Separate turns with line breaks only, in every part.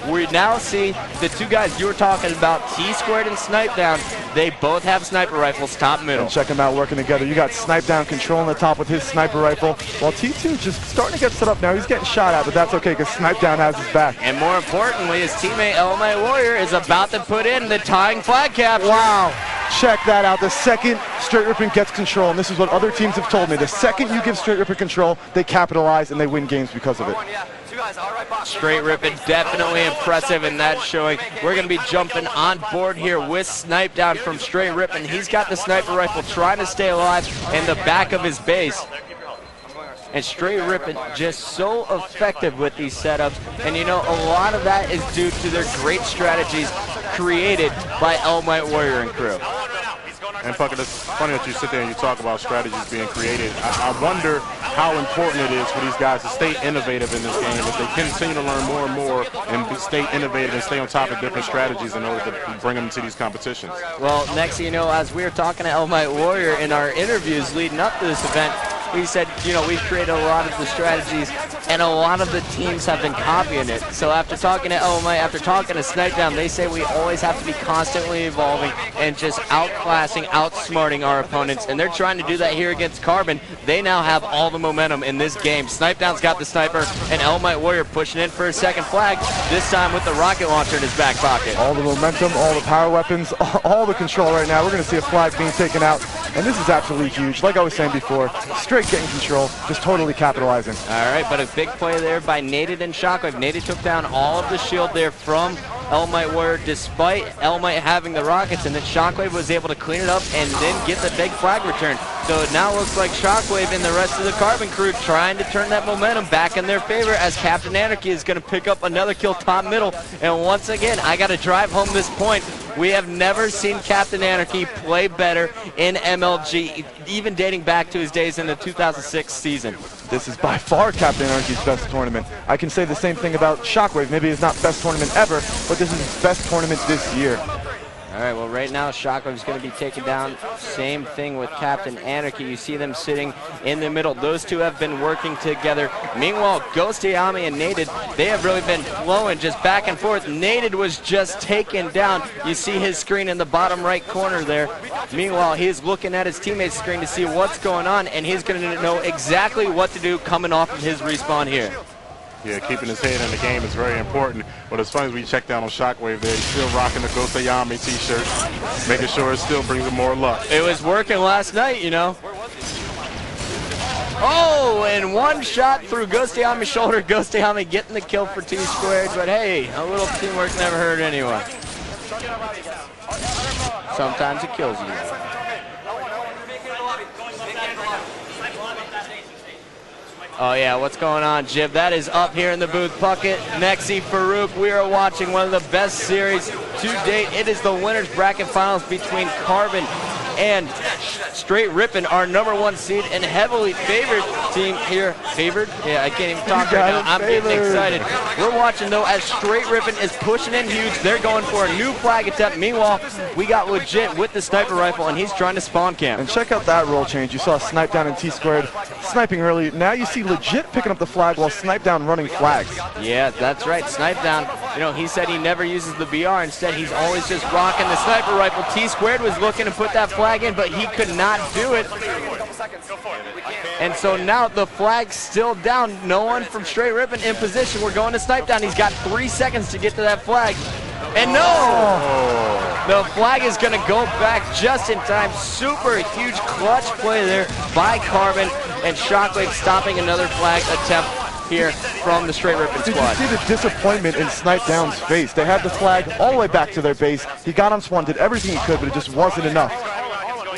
We now see the two guys you were talking about, Tsquared and Snipedown. They both have sniper rifles, top middle.
And check them out working together. You got Snipedown controlling the top with his sniper rifle, while T2 just starting to get set up now. He's getting shot at, but that's okay because Snipedown has his back.
And more importantly, his teammate ElamiteWarrior is about to put in the tying flag capture.
Wow. Check that out. The second Str8 Rippin gets control, and this is what other teams have told me. The second you give Str8 Rippin control, they capitalize and they win games because of it.
Str8 Rippin definitely impressive in that showing. We're going to be jumping on board here with Snipedown from Str8 Rippin. He's got the sniper rifle trying to stay alive in the back of his base. And Str8 Rippin just so effective with these setups. And you know, a lot of that is due to their great strategies created by ElamiteWarrior and crew.
And Puckett, it's funny that you sit there and you talk about strategies being created. I wonder how important it is for these guys to stay innovative in this game, if they continue to learn more and more and stay innovative and stay on top of different strategies in order to bring them to these competitions.
Well, next thing you know, as we were talking to ElamiteWarrior in our interviews leading up to this event, he said, you know, we've created a lot of the strategies and a lot of the teams have been copying it. So after talking to Elamite, after talking to Snipedown, they say we always have to be constantly evolving and just outclassing, outsmarting our opponents. And they're trying to do that here against Carbon. They now have all the momentum in this game. Snipedown's got the sniper and ElamiteWarrior pushing in for a second flag, this time with the rocket launcher in his back pocket.
All the momentum, all the power weapons, all the control right now. We're going to see a flag being taken out. And this is absolutely huge. Like I was saying before, Str8 getting control, just totally capitalizing.
All right, but a big play there by Naded and Shockwave. Naded took down all of the shield there from ElamiteWarrior despite Elamite having the rockets, and then Shockwave was able to clean it up and then get the big flag return. So it now looks like Shockwave and the rest of the Carbon crew trying to turn that momentum back in their favor as Cpt Anarchy is going to pick up another kill top middle. And once again, I got to drive home this point. We have never seen Cpt Anarchy play better in MLG, even dating back to his days in the 2006 season.
This is by far Cpt Anarchy's best tournament. I can say the same thing about Shockwave. Maybe it's not best tournament ever, but this is his best tournament this year.
All right, well, right now, Shockwave's going to be taken down. Same thing with Cpt Anarchy. You see them sitting in the middle. Those two have been working together. Meanwhile, Ghostayame and Naded, they have really been flowing just back and forth. Naded was just taken down. You see his screen in the bottom right corner there. Meanwhile, he's looking at his teammate's screen to see what's going on, and he's going to know exactly what to do coming off of his respawn here.
Yeah, keeping his head in the game is very important. But as fun as we check down on Shockwave there, he's still rocking the Ghostayame t-shirt, making sure it still brings him more luck.
It was working last night, you know. Oh, and one shot through Ghostayame's shoulder. Ghostayame getting the kill for Tsquared, but hey, a little teamwork never hurt anyone. Sometimes it kills you. Oh yeah, what's going on, Jib? That is up here in the booth. Puckett, Nexi, Farouk. We are watching one of the best series to date. It is the winners bracket finals between Carbon and Str8 Rippin, our #1 seed and heavily favored team here. Favored? Yeah, I can't even talk right now. I'm getting excited. We're watching though as Str8 Rippin is pushing in huge. They're going for a new flag attempt. Meanwhile, we got Legit with the sniper rifle and he's trying to spawn camp.
And check out that role change. You saw Snipedown and Tsquared sniping early. Now you see Legit picking up the flag while Snipedown running flags.
Yeah, that's right. Snipedown, you know, he said he never uses the BR. Instead, he's always just rocking the sniper rifle. Tsquared was looking to put that flag in, but he could not do it. And so now the flag's still down. No one from Str8 Rippin in position. We're going to Snipedown. He's got 3 seconds to get to that flag. And no! The flag is going to go back just in time. Super huge clutch play there by Carbon, and Shockwave stopping another flag attempt here from the Str8 Rippin squad.
Did you see the disappointment in Snipedown's face? They had the flag all the way back to their base. He got on spawn, did everything he could, but it just wasn't enough.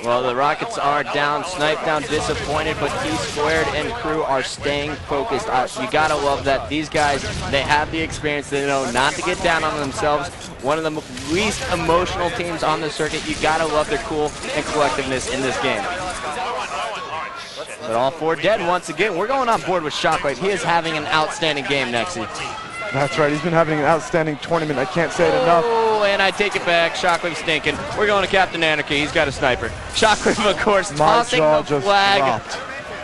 Well, the Rockets are down. Snipedown disappointed, but Tsquared and crew are staying focused. You gotta love that. These guys, they have the experience. They know not to get down on themselves. One of the least emotional teams on the circuit. You gotta love their cool and collectiveness in this game. But all 4 dead once again. We're going on board with Shockwave. He is having an outstanding game, Nexi.
That's right. He's been having an outstanding tournament. I can't say it enough.
Oh, and I take it back. Shockwave's stinking. We're going to Cpt Anarchy. He's got a sniper. Shockwave, of course, tossing the flag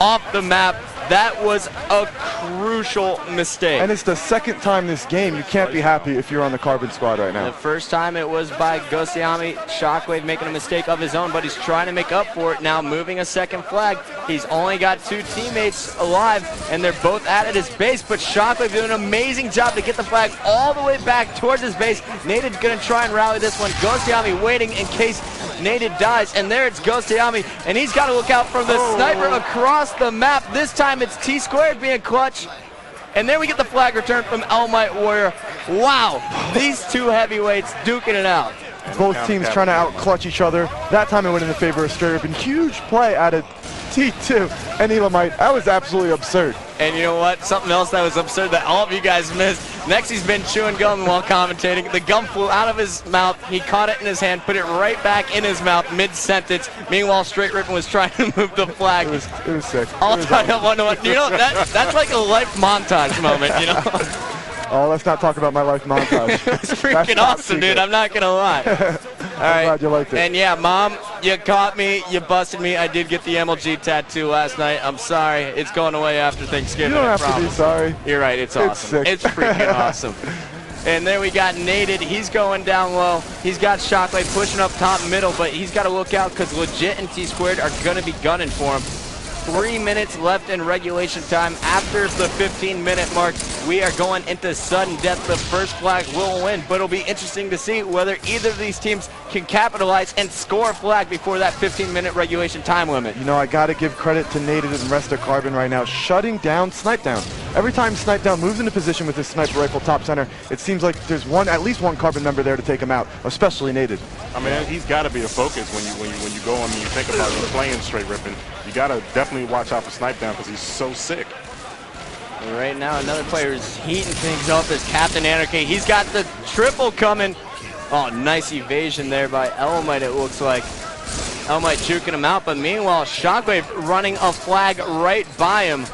off the map. That was a crucial mistake.
And it's the second time this game. You can't be happy if you're on the Carbon squad right now.
The first time it was by Ghostayame, Shockwave making a mistake of his own, but he's trying to make up for it now, moving a second flag. He's only got 2 teammates alive, and they're both at his base, but Shockwave doing an amazing job to get the flag all the way back towards his base. Naded's going to try and rally this one. Ghostayame waiting in case Naded dies, and there it's Ghostayame, and he's got to look out for the sniper across the map. This time it's Tsquared being clutch. And then we get the flag return from ElamiteWarrior. Wow, these 2 heavyweights duking it out.
Both teams trying to out-clutch each other. That time it went in the favor of Str8 Rippin. Huge play out of T2 and Elamite. That was absolutely absurd.
And you know what? Something else that was absurd that all of you guys missed. Nexy's been chewing gum while commentating. The gum flew out of his mouth. He caught it in his hand, put it right back in his mouth mid-sentence. Meanwhile, Str8 Rippin was trying to move the flag.
It was sick.
I'll tell you what, you know, that's like a life montage moment, you know?
Oh, let's not talk about my life montage.
It's freaking awesome, dude. I'm not going to lie. All right.
I'm glad you liked it.
And yeah, Mom, you caught me. You busted me. I did get the MLG tattoo last night. I'm sorry. It's going away after Thanksgiving.
You don't have to be sorry.
You're right. It's awesome.
Sick.
It's freaking awesome. And then we got Naded. He's going down low. He's got Shockwave pushing up top middle, but he's got to look out because Legit and Tsquared are going to be gunning for him. 3 minutes left in regulation time. After the 15-minute mark, we are going into sudden death. The first flag will win, but it'll be interesting to see whether either of these teams can capitalize and score a flag before that 15-minute regulation time limit.
You know, I got to give credit to Naded and the rest of Carbon right now, shutting down Snipedown. Every time Snipedown moves into position with his sniper rifle top center, it seems like there's at least one Carbon member there to take him out, especially Naded.
I mean, he's got to be a focus when you go and you think about you playing Str8 Rippin. You got to definitely watch out for Snipedown because he's so sick.
Right now, another player is heating things up is Cpt Anarchy. He's got the triple coming. Oh, nice evasion there by Elamite, it looks like. Elamite juking him out, but meanwhile, Shockwave running a flag right by him.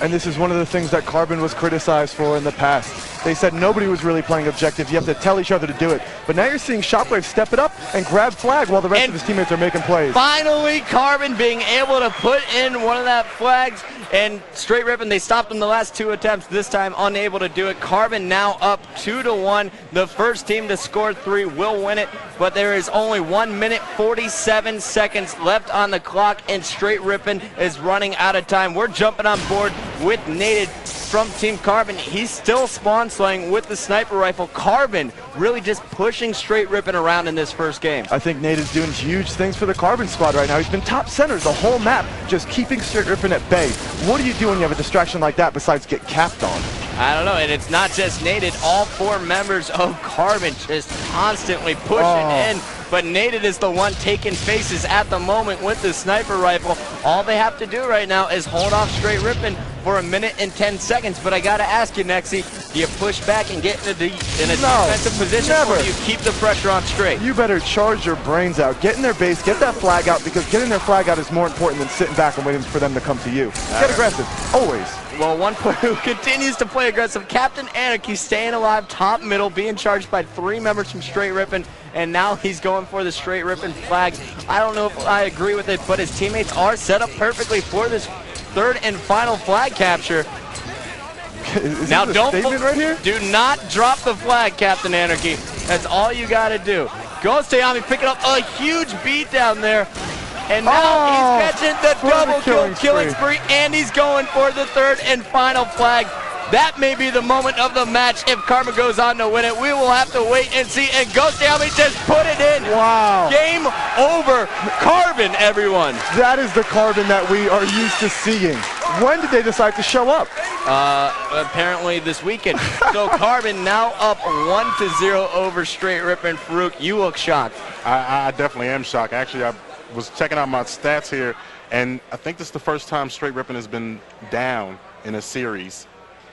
And this is one of the things that Carbon was criticized for in the past. They said nobody was really playing objective. You have to tell each other to do it. But now you're seeing Shockwave step it up and grab flag while the rest of his teammates are making plays.
Finally, Carbon being able to put in one of that flags. And Str8 Rippin, they stopped him the last 2 attempts. This time unable to do it. Carbon now up 2-1. The first team to score 3 will win it. But there is only 1 minute 47 seconds left on the clock. And Str8 Rippin is running out of time. We're jumping on board with Naded from Team Carbon. He's still spawn slaying with the sniper rifle. Carbon really just pushing Str8 Rippin around in this first game.
I think Naded's doing huge things for the Carbon squad right now. He's been top center the whole map, just keeping Str8 Rippin at bay. What do you do when you have a distraction like that besides get capped on?
I don't know, and it's not just Naded. All 4 members of Carbon just constantly pushing in. But Naded is the one taking faces at the moment with the sniper rifle. All they have to do right now is hold off Str8 Rippin for 1 minute and 10 seconds. But I gotta ask you, Nexy, do you push back and get in a defensive position, or do you keep the pressure on Str8?
You better charge your brains out. Get in their base, get that flag out, because getting their flag out is more important than sitting back and waiting for them to come to you. Get aggressive, always.
Well, one player who continues to play aggressive, Cpt Anarchy, staying alive, top middle, being charged by 3 members from Str8 Rippin, and now he's going for the Str8 Rippin flag. I don't know if I agree with it, but his teammates are set up perfectly for this 3rd and final flag capture.
Now don't right here?
Do not drop the flag, Cpt Anarchy. That's all you got to do. Ghostayame picking up a huge beat down there. And now he's catching the double killing spree, and he's going for the 3rd and final flag. That may be the moment of the match if Carbon goes on to win it. We will have to wait and see. And Ghostayame just put it in.
Wow.
Game over. Carbon, everyone.
That is the Carbon that we are used to seeing. When did they decide to show up?
Apparently this weekend. So Carbon now up 1-0 over Str8 Rippin. Farouk, you look shocked.
I definitely am shocked. Actually, I was checking out my stats here, and I think this is the first time Str8 Rippin has been down in a series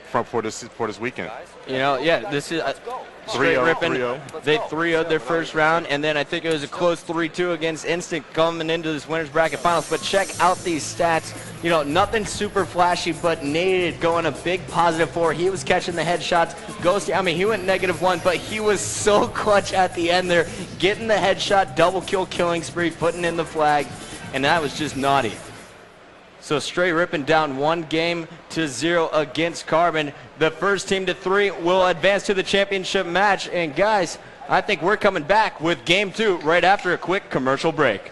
for this weekend.
You know, yeah, this is Str8 Rippin. They 3-0'd their first round, and then I think it was a close 3-2 against Instinct coming into this winners bracket finals. But check out these stats. You know, nothing super flashy, but Naded going a big +4. He was catching the headshots. Ghostayame, he went -1, but he was so clutch at the end there, getting the headshot, double kill killing spree, putting in the flag, and that was just naughty. So Str8 Rippin down 1-0 against Carbon. The first team to 3 will advance to the championship match. And guys, I think we're coming back with game 2 right after a quick commercial break.